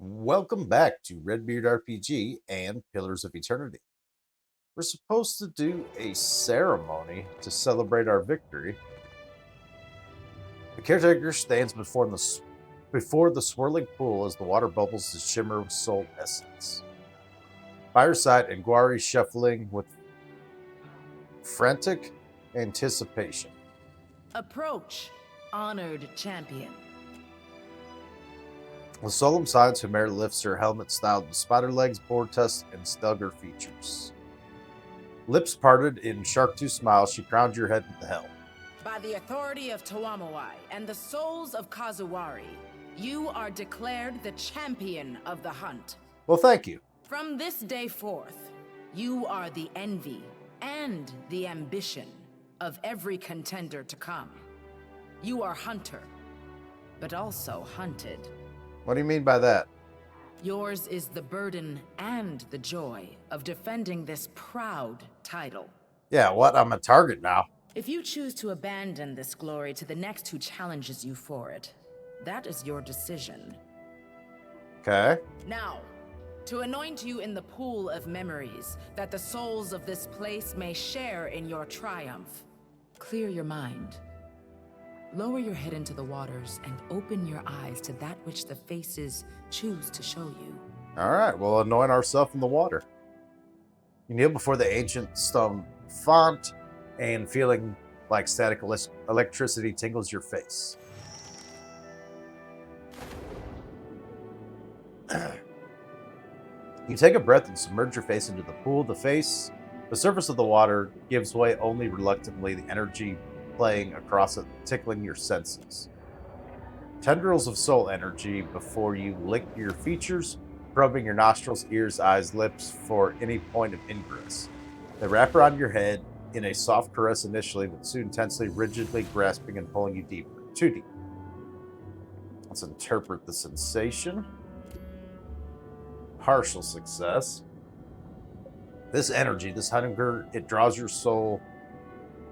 Welcome back to Redbeard RPG and Pillars of Eternity. We're supposed to do a ceremony to celebrate our victory. The caretaker stands before the swirling pool as the water bubbles to shimmer with soul essence. By her side, Nguari shuffling with frantic anticipation. Approach, honored champion. With solemn silence, Humera lifts her helmet styled with spider legs, boar tusks, and stugger features. Lips parted in shark-tooth smile, she crowns your head with the helm. By the authority of Tawamawai and the souls of Kazuwari, you are declared the champion of the hunt. Well, thank you. From this day forth, you are the envy and the ambition of every contender to come. You are hunter, but also hunted. What do you mean by that? Yours is the burden and the joy of defending this proud title. Yeah, what? I'm a target now. If you choose to abandon this glory to the next who challenges you for it, that is your decision. Okay. Now, to anoint you in the pool of memories, that the souls of this place may share in your triumph, clear your mind. Lower your head into the waters and open your eyes to that which the faces choose to show you. All right, we'll anoint ourselves in the water. You kneel before the ancient stone font and feeling like static electricity tingles your face. You take a breath and submerge your face into the pool. The surface of the water gives way only reluctantly, the energy playing across it, tickling your senses. Tendrils of soul energy before you lick your features, probing your nostrils, ears, eyes, lips for any point of ingress. They wrap around your head in a soft caress initially, but soon tensely, rigidly grasping and pulling you deeper, too deep. Let's interpret the sensation. Partial success. This energy, this hunger, it draws your soul,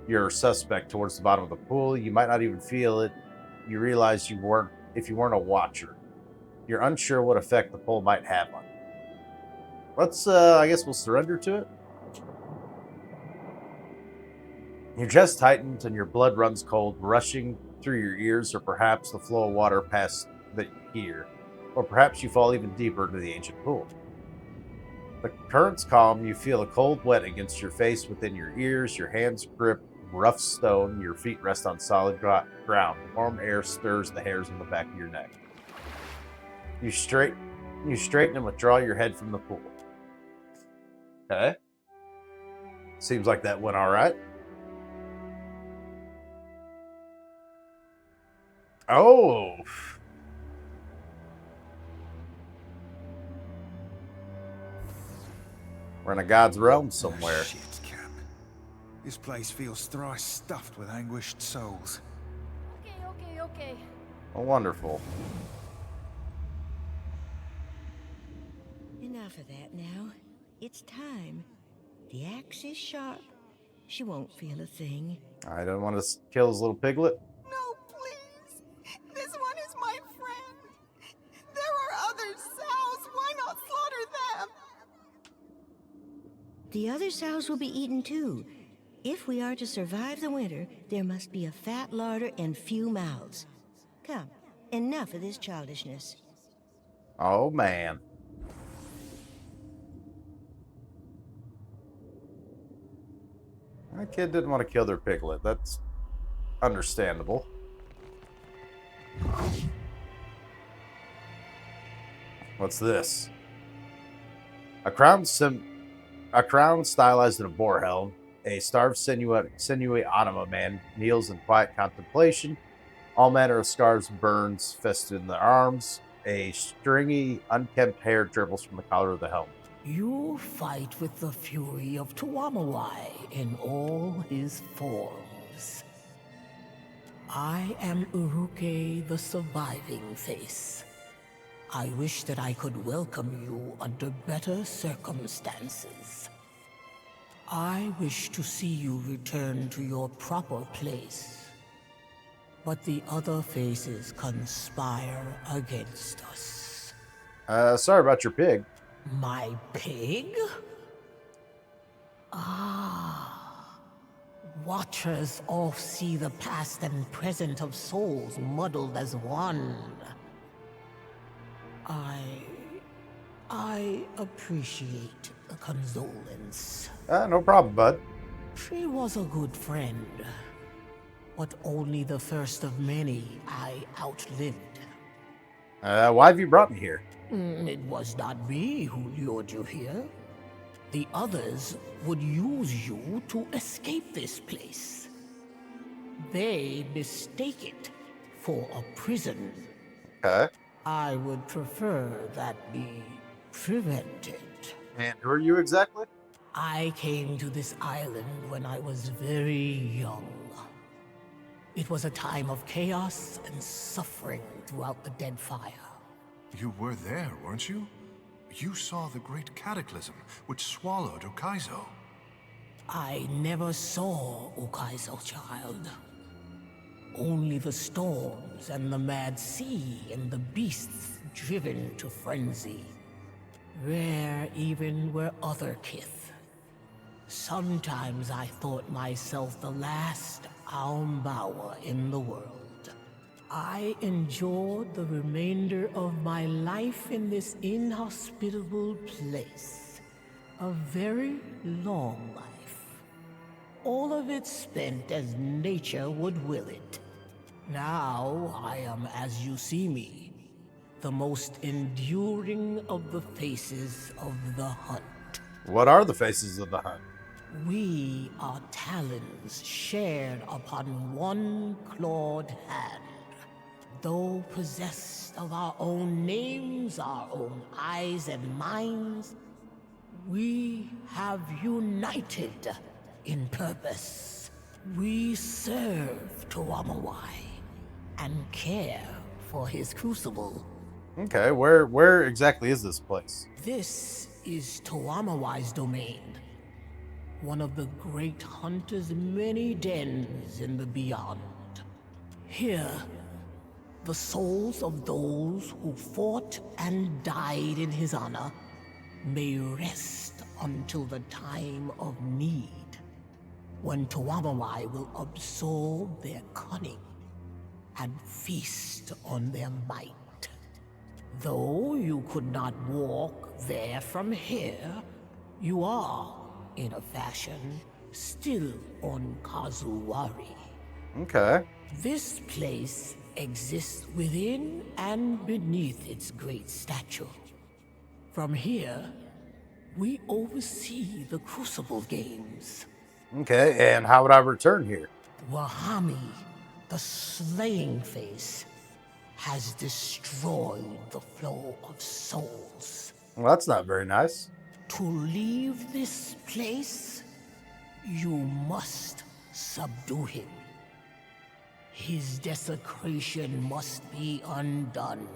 your suspect, towards the bottom of the pool. You might not even feel it. You realize if you weren't a watcher. You're unsure what effect the pull might have on you. I guess we'll surrender to it. Your chest tightens and your blood runs cold, rushing through your ears, or perhaps the flow of water past that you hear. Or perhaps you fall even deeper into the ancient pool. The currents calm, you feel a cold wet against your face, within your ears, your hands grip rough stone, your feet rest on solid ground. Warm air stirs the hairs on the back of your neck. You straighten and withdraw your head from the pool. Okay. Seems like that went all right. Oh. We're in a god's realm somewhere. Shit, Cap. This place feels thrice stuffed with anguished souls. Okay. Oh, wonderful. Enough of that now. It's time. The axe is sharp. She won't feel a thing. I don't want to kill his little piglet. No, please. This one is my friend. There are other sows. Why not slaughter them? The other sows will be eaten too. If we are to survive the winter, there must be a fat larder and few mouths. Come, enough of this childishness. Oh, man. That kid didn't want to kill their piglet. That's understandable. What's this? A crown stylized in a boar helm. A starved, sinewy anima man kneels in quiet contemplation. All manner of scars and burns festered in their arms. A stringy, unkempt hair dribbles from the collar of the helmet. You fight with the fury of Tawamawai in all his forms. I am Uruke, the surviving face. I wish that I could welcome you under better circumstances. I wish to see you return to your proper place. But the other faces conspire against us. Sorry about your pig. My pig? Ah. Watchers all see the past and present of souls muddled as one. I appreciate the condolence. No problem, bud. She was a good friend, but only the first of many I outlived. Why have you brought me here? It was not me who lured you here. The others would use you to escape this place. They mistake it for a prison. Okay. I would prefer that be prevented. And who are you exactly? I came to this island when I was very young. It was a time of chaos and suffering throughout the Dead Fire. You were there, weren't you? You saw the great cataclysm which swallowed Ukaizo. I never saw Ukaizo, child. Only the storms and the mad sea and the beasts driven to frenzy. Rare even were other kith. Sometimes I thought myself the last Aumbawa in the world. I enjoyed the remainder of my life in this inhospitable place. A very long life. All of it spent as nature would will it. Now I am as you see me, the most enduring of the faces of the hunt. What are the faces of the hunt? We are talons shared upon one clawed hand. Though possessed of our own names, our own eyes and minds, we have united in purpose. We serve Tuamawai and care for his crucible. Okay, where exactly is this place? This is Tuamawai's domain. One of the great hunter's many dens in the beyond. Here, the souls of those who fought and died in his honor may rest until the time of need, when Tuamawai will absorb their cunning and feast on their might. Though you could not walk there from here, you are, in a fashion, still on Kazuwari. Okay. This place exists within and beneath its great statue. From here, we oversee the Crucible Games. Okay, and how would I return here? Wahami, the Slaying Face, has destroyed the flow of souls. Well, that's not very nice. To leave this place, you must subdue him. His desecration must be undone.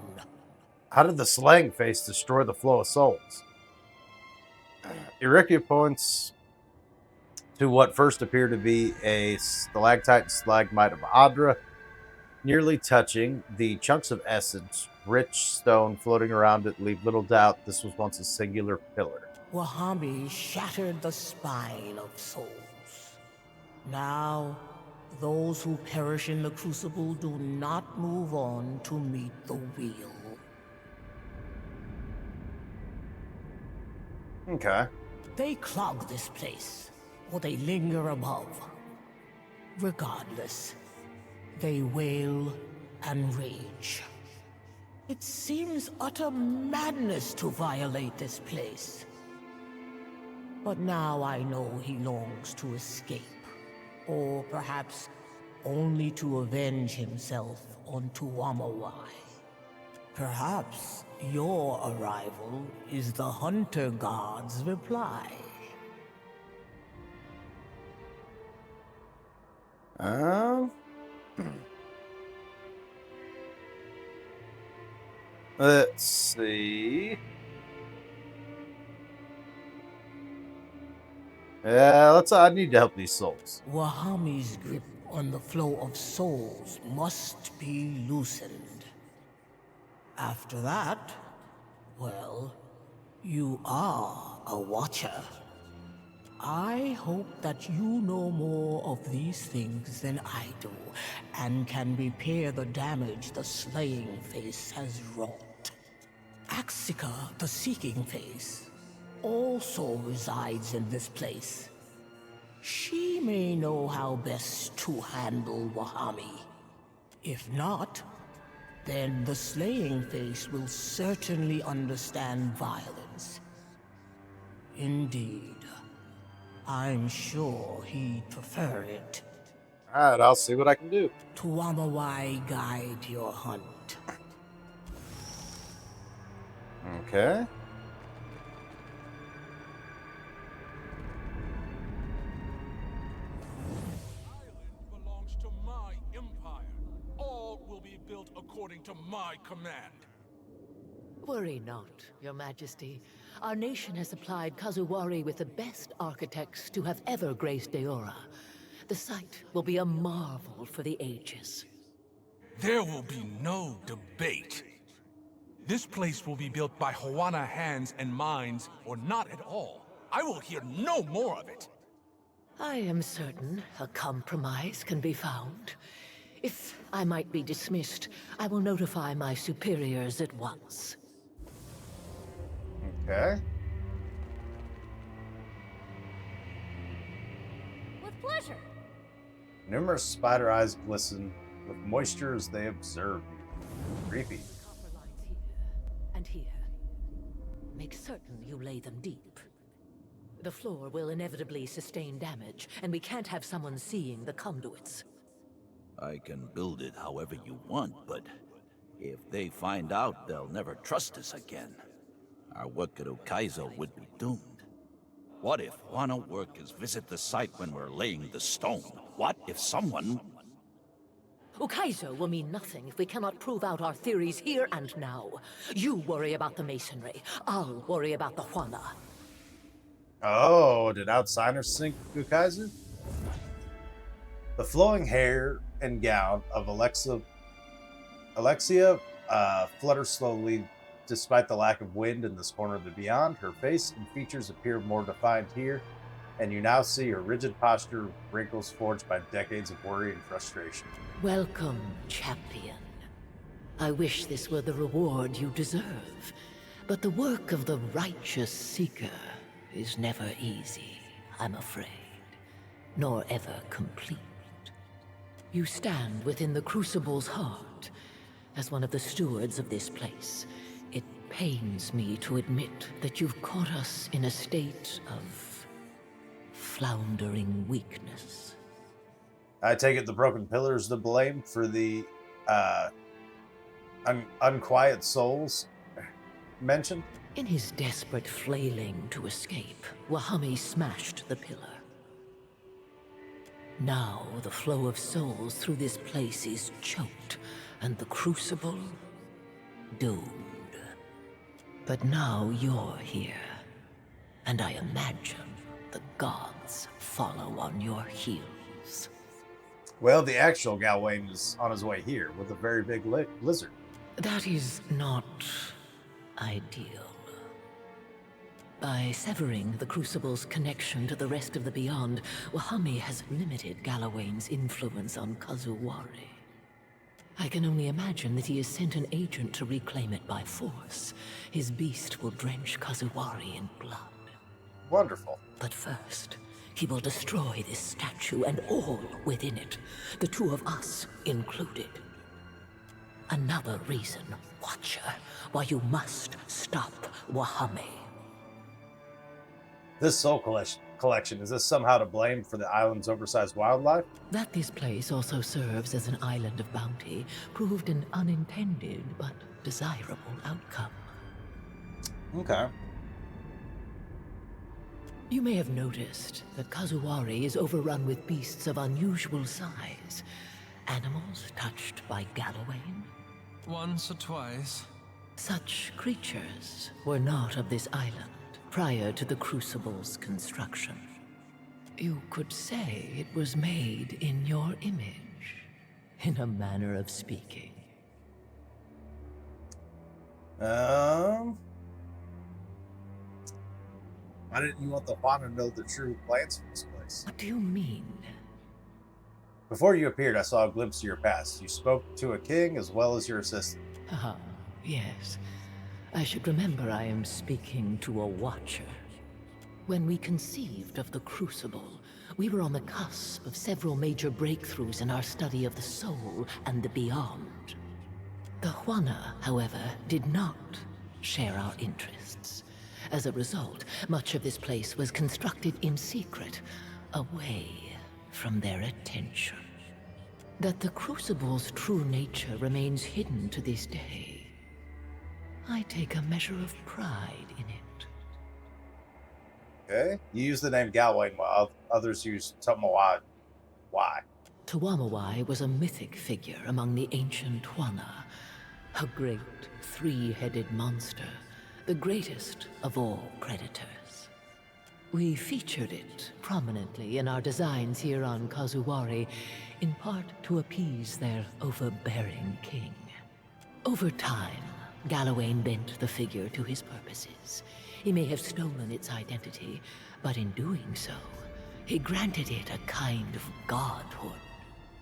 How did the Slaying Face destroy the flow of souls? Irikia points to what first appeared to be a stalactite and stalagmite of Adra, nearly touching. The chunks of essence, rich stone floating around it leave little doubt this was once a singular pillar. Wahami shattered the spine of souls. Now, those who perish in the Crucible do not move on to meet the wheel. Okay. They clog this place, or they linger above. Regardless, they wail and rage. It seems utter madness to violate this place. But now I know he longs to escape. Or perhaps only to avenge himself on Tuamawai. Perhaps your arrival is the Hunter God's reply. Let's see. I need to help these souls. Wahami's grip on the flow of souls must be loosened. After that, well, You are a watcher. I hope that you know more of these things than I do, and can repair the damage the Slaying Face has wrought. Axika, the Seeking Face, also resides in this place. She may know how best to handle Wahami. If not, then the Slaying Face will certainly understand violence. Indeed. I'm sure he'd prefer it. Alright, I'll see what I can do. Tuamawai guide your hunt. Okay. Island belongs to my empire. All will be built according to my command. Worry not, Your Majesty. Our nation has supplied Kazuwari with the best architects to have ever graced Deora. The site will be a marvel for the ages. There will be no debate. This place will be built by Hawana hands and minds, or not at all. I will hear no more of it. I am certain a compromise can be found. If I might be dismissed, I will notify my superiors at once. Okay. With pleasure. Numerous spider eyes glisten with moisture as they observe you. Creepy. Copper lines here and here. Make certain you lay them deep. The floor will inevitably sustain damage, and we can't have someone seeing the conduits. I can build it however you want, but if they find out, they'll never trust us again. Our work at Ukaizo would be doomed. What if Wano workers visit the site when we're laying the stone? What if someone... Ukaizo will mean nothing if we cannot prove out our theories here and now. You worry about the masonry. I'll worry about the Huana. Oh, did outsiders sink Gukaizu? The flowing hair and gown of Alexia flutters slowly despite the lack of wind in this corner of the beyond. Her face and features appear more defined here, and you now see her rigid posture, wrinkles forged by decades of worry and frustration. Welcome, champion. I wish this were the reward you deserve, but the work of the righteous seeker is never easy, I'm afraid, nor ever complete. You stand within the Crucible's heart. As one of the stewards of this place, it pains me to admit that you've caught us in a state of floundering weakness. I take it the broken pillars to blame for the unquiet souls mentioned? In his desperate flailing to escape, Wahami smashed the pillar. Now the flow of souls through this place is choked, and the Crucible doomed. But now you're here, and I imagine the gods follow on your heels. Well, the actual Galwain is on his way here with a very big lizard. That is not ideal. By severing the Crucible's connection to the rest of the Beyond, Wahami has limited Galawain's influence on Kazuwari. I can only imagine that he has sent an agent to reclaim it by force. His beast will drench Kazuwari in blood. Wonderful. But first, he will destroy this statue and all within it, the two of us included. Another reason, Watcher, why you must stop Wahami. This soul collection, is this somehow to blame for the island's oversized wildlife? That this place also serves as an island of bounty proved an unintended but desirable outcome. Okay. You may have noticed that Kazuwari is overrun with beasts of unusual size. Animals touched by Galawain. Once or twice. Such creatures were not of this island prior to the Crucible's construction. You could say it was made in your image, in a manner of speaking. Why didn't you want the Juan to know the true plans for this place? What do you mean? Before you appeared, I saw a glimpse of your past. You spoke to a king as well as your assistant. Ah, yes. I should remember I am speaking to a watcher. When we conceived of the Crucible, we were on the cusp of several major breakthroughs in our study of the soul and the beyond. The Juana, however, did not share our interests. As a result, much of this place was constructed in secret, away from their attention. That the Crucible's true nature remains hidden to this day, I take a measure of pride in it. Okay. You use the name Galwain while others use Tumawai. Why? Tuamawai was a mythic figure among the ancient Juana, a great three-headed monster, the greatest of all predators. We featured it prominently in our designs here on Kazuwari, in part to appease their overbearing king. Over time, Galawain bent the figure to his purposes. He may have stolen its identity, but in doing so, he granted it a kind of godhood.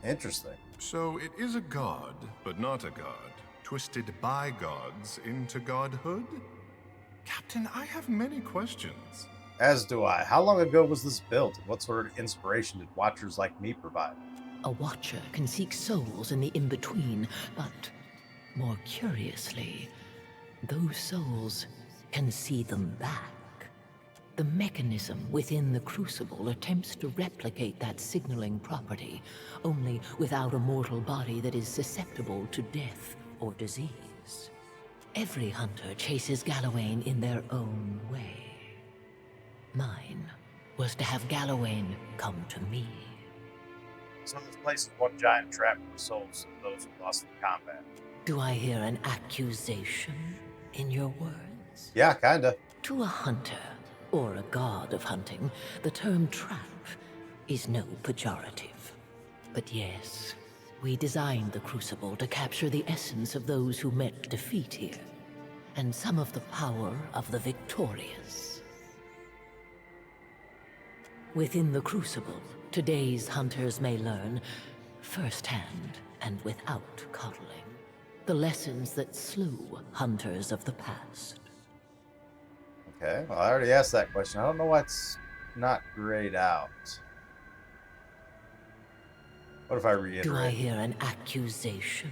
Interesting. So it is a god, but not a god, twisted by gods into godhood? Captain, I have many questions. As do I. How long ago was this built, and what sort of inspiration did watchers like me provide? A watcher can seek souls in the in-between, but more curiously, those souls can see them back. The mechanism within the Crucible attempts to replicate that signaling property, only without a mortal body that is susceptible to death or disease. Every hunter chases Galawain in their own way. Mine was to have Galawain come to me. So this place is one giant trap for the souls of those who lost in combat. Do I hear an accusation in your words? Yeah, kinda. To a hunter, or a god of hunting, the term trap is no pejorative. But yes, we designed the Crucible to capture the essence of those who met defeat here, and some of the power of the victorious. Within the Crucible, today's hunters may learn, firsthand and without coddling, the lessons that slew hunters of the past. Okay, well, I already asked that question. I don't know why it's not grayed out. What if I reiterate? Do I hear an accusation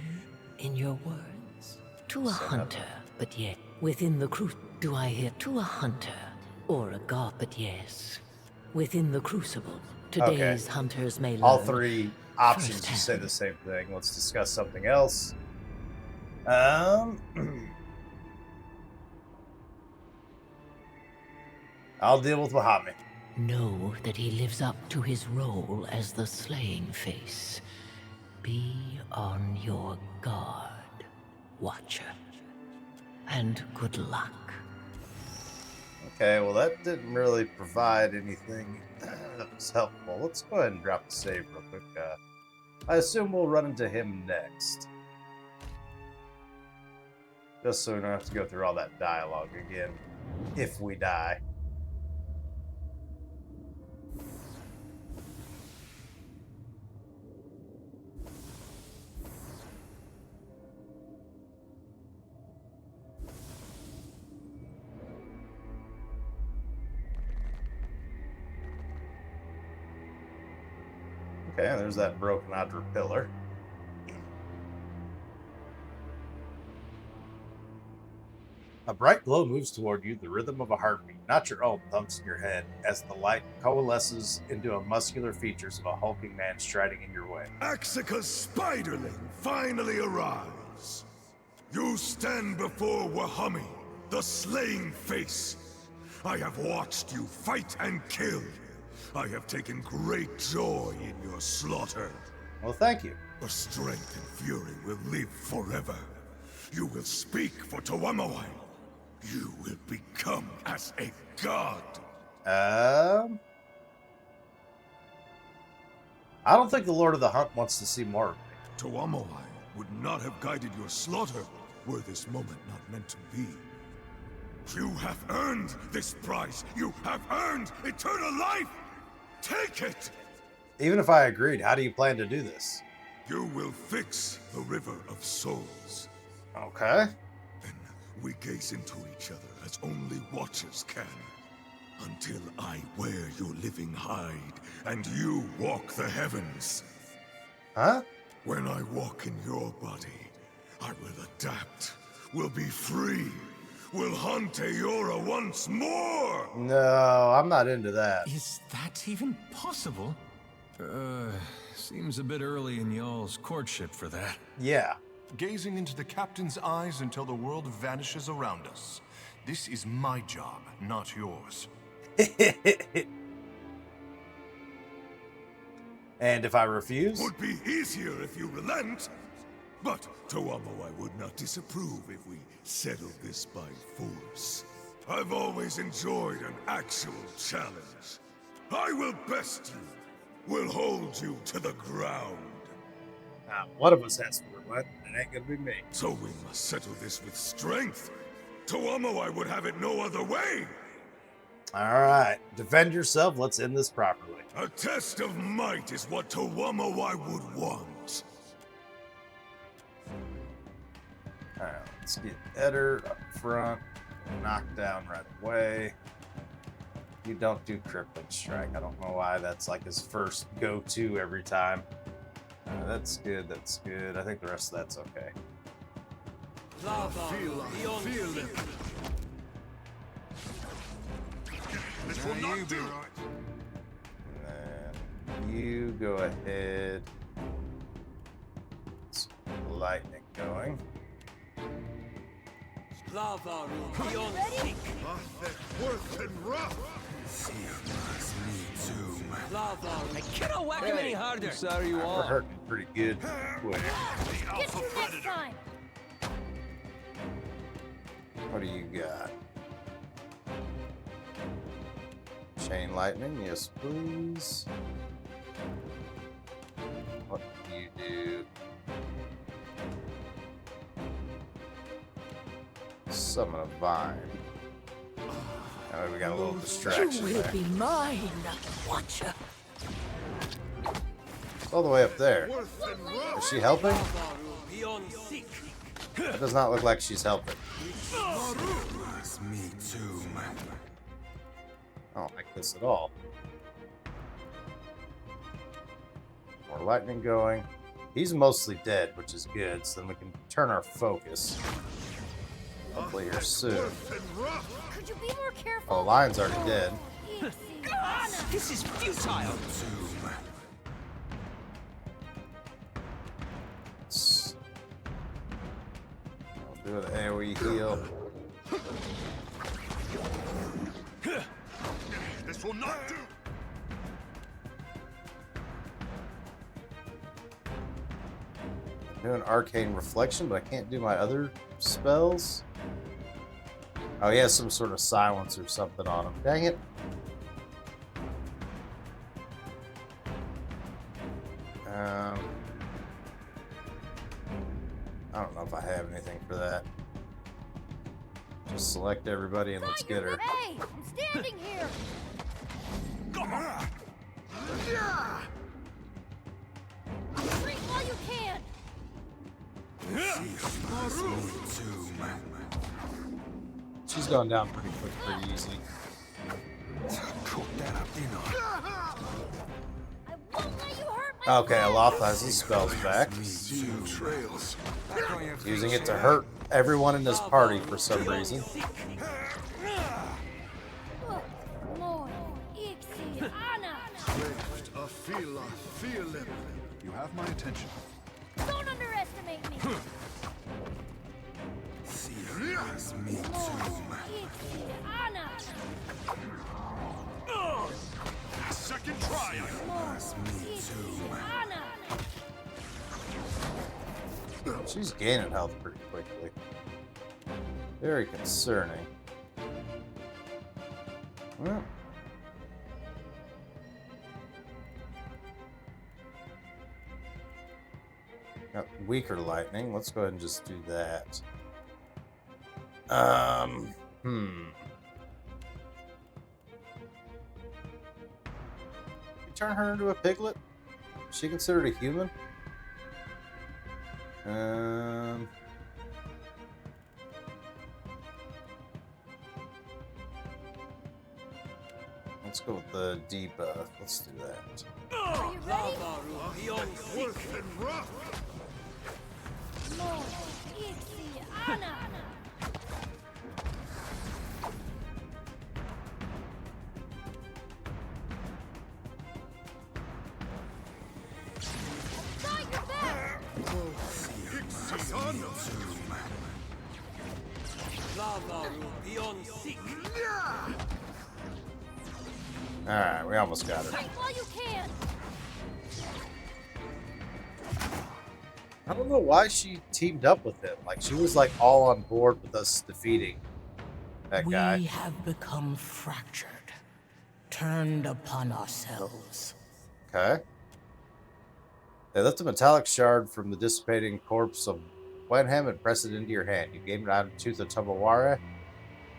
in your words? To a hunter, but yet within the do I hear to a hunter, or a god, but yes, within the Crucible, today's hunters may learn. All three options to say the same thing. Let's discuss something else. I'll deal with Wahami. Know that he lives up to his role as the slaying face. Be on your guard, Watcher. And good luck. Okay, well that didn't really provide anything that was helpful. Let's go ahead and drop the save real quick. I assume we'll run into him next. Just so we don't have to go through all that dialogue again, if we die. Okay, there's that broken outer pillar. A bright glow moves toward you, the rhythm of a heartbeat, not your own, thumps in your head as the light coalesces into a muscular features of a hulking man striding in your way. Axika's spiderling finally arrives. You stand before Wahami, the slaying face. I have watched you fight and kill. I have taken great joy in your slaughter. Well, thank you. The strength and fury will live forever. You will speak for Tuamawai. You will become as a god. I don't think the Lord of the Hunt wants to see more of me. Tuamawai would not have guided your slaughter were this moment not meant to be. You have earned this prize. You have earned eternal life. Take it. Even if I agreed, how do you plan to do this? You will fix the River of Souls. Okay. Then we gaze into each other as only watchers can. Until I wear your living hide and you walk the heavens. Huh? When I walk in your body, I will adapt, will be free, will haunt Eora once more! No, I'm not into that. Is that even possible? Seems a bit early in y'all's courtship for that. Yeah. Gazing into the captain's eyes until the world vanishes around us. This is my job, not yours. And if I refuse? Would be easier if you relent. But Tuamawai would not disapprove if we settled this by force. I've always enjoyed an actual challenge. I will best you, will hold you to the ground. One of us has to relent, and it ain't gonna be me. So we must settle this with strength. Tuamawai would have it no other way. Alright, defend yourself, let's end this properly. A test of might is what Tuamawai would want. Alright, let's get Eder up front, knocked down right away. You don't do Crippling Strike. I don't know why that's like his first go-to every time. That's good, that's good. I think the rest of that's okay. Feel it. This will not do. And then you go ahead. Let's get the lightning going. Worth and rough. I cannot whack him any harder. Sorry you We're all. hurting pretty good. Quick. Get you next time. What do you got? Chain lightning, yes please. What do you do? Summon a vine. Oh, we got a little distraction You will there. be mine, Watcher. It's all the way up there. Is she helping? That does not look like she's helping. Me too, man. I don't like this at all. More lightning going. He's mostly dead, which is good, so then we can turn our focus. Hopefully here soon. Could you be more careful? Oh, Lion's already dead. This is futile. I'll do an AoE heal. This will not do. Do an arcane reflection, but I can't do my other spells. Oh, he has some sort of silence or something on him. Dang it. I don't know if I have anything for that. Just select everybody and let's get her. Hey, I'm standing here. Retreat while you can. She's going down pretty quick, pretty easy. I won't let you hurt my Okay, Aloth has his spells back. Using it to hurt everyone in this party for some reason. Lord, Ixi, Anna. Feel it. You have my attention. Don't underestimate me. Me too, man. Ixi, Anna. Second try. Me too, man. Anna. She's gaining health pretty quickly. Very concerning. Well. Got weaker lightning. Let's go ahead and just do that. You turn her into a piglet? Is she considered a human? Let's go with the debuff. Let's do that. Are you ready? More Ixie Anna. Got your back. Alright, we almost got it. Fight while you can. I don't know why she teamed up with him. Like, she was like all on board with us defeating that guy. We have become fractured, turned upon ourselves. Okay. They lift a metallic shard from the dissipating corpse of Wenham and press it into your hand. You gain it out of Tooth of Tumawara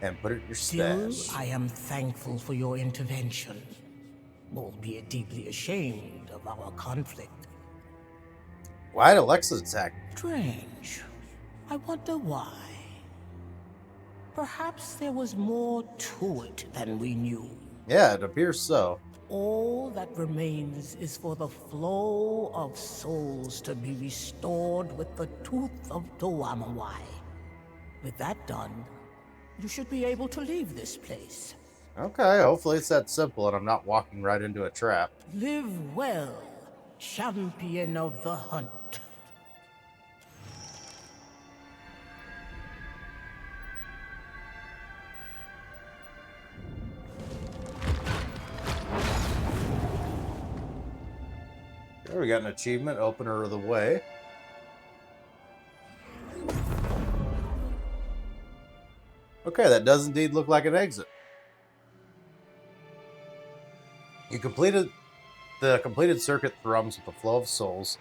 and put it in your Still, stash. I am thankful for your intervention, albeit deeply ashamed of our conflict. Why did Alexa attack? Strange. I wonder why. Perhaps there was more to it than we knew. Yeah, it appears so. All that remains is for the flow of souls to be restored with the Tooth of Toamawai. With that done, you should be able to leave this place. Okay, hopefully it's that simple and I'm not walking right into a trap. Live well, champion of the hunt. There we got an achievement, opener of the way. Okay, that does indeed look like an exit. You completed the completed circuit thrums with the flow of souls.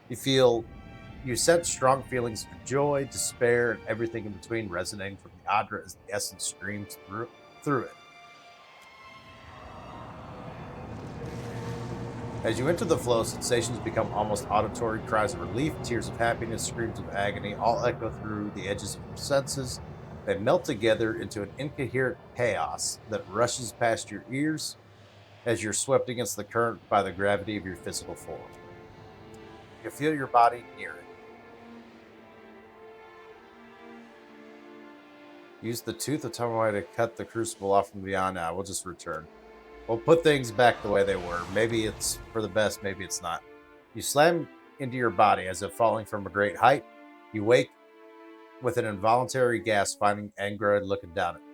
You sense strong feelings of joy, despair, and everything in between resonating from the Adra as the essence streams through it. As you enter the flow, sensations become almost auditory. Cries of relief, tears of happiness, screams of agony all echo through the edges of your senses. They melt together into an incoherent chaos that rushes past your ears as you're swept against the current by the gravity of your physical form. You feel your body near it. Use the Tooth of Tamawai to cut the crucible off from beyond. Now we'll just return. We'll put things back the way they were. Maybe it's for the best, maybe it's not. You slam into your body as if falling from a great height. You wake with an involuntary gasp, finding Angra looking down at you.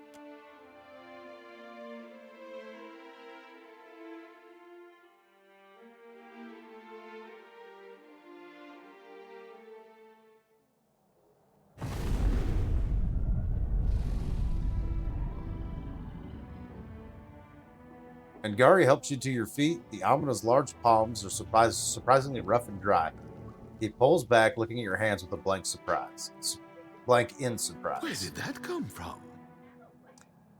Angari helps you to your feet. The Almona's large palms are surprisingly rough and dry. He pulls back, looking at your hands with a blank surprise. Blank in surprise. Where did that come from?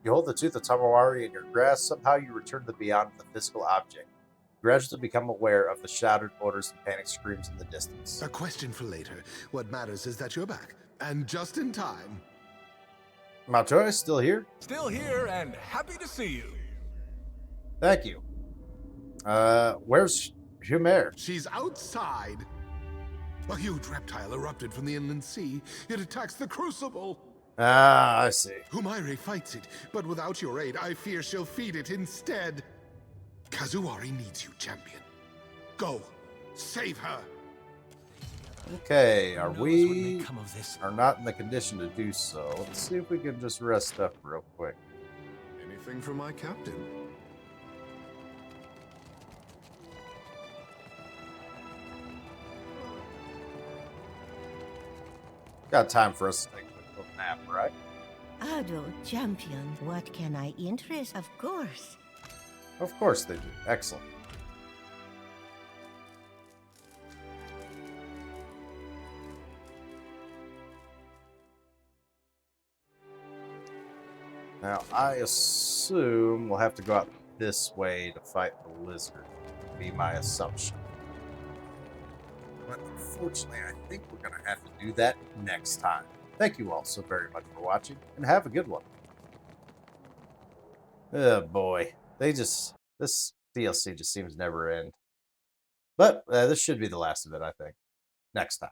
You hold the Tooth of Tamawari in your grasp. Somehow you return to the beyond of the physical object. You gradually become aware of the shouted orders and panic screams in the distance. A question for later. What matters is that you're back. And just in time. Maljoy is still here? Still here and happy to see you. Thank you. Where's Humer? She's outside. A huge reptile erupted from the inland sea. It attacks the crucible. Ah, I see. Humaire fights it, but without your aid, I fear she'll feed it instead. Kazuari needs you, champion. Go, save her. Okay, we are not in the condition to do so. Let's see if we can just rest up real quick. Anything for my captain? Got time for us to take a quick little nap, right? Ado, champion, what can I interest? Of course. Of course they do. Excellent. Now, I assume we'll have to go out this way to fight the lizard. Would be my assumption. But unfortunately, I think we're going to have to do that next time. Thank you all so very much for watching, and have a good one. Oh boy, this DLC just seems never end. But this should be the last of it, I think. Next time.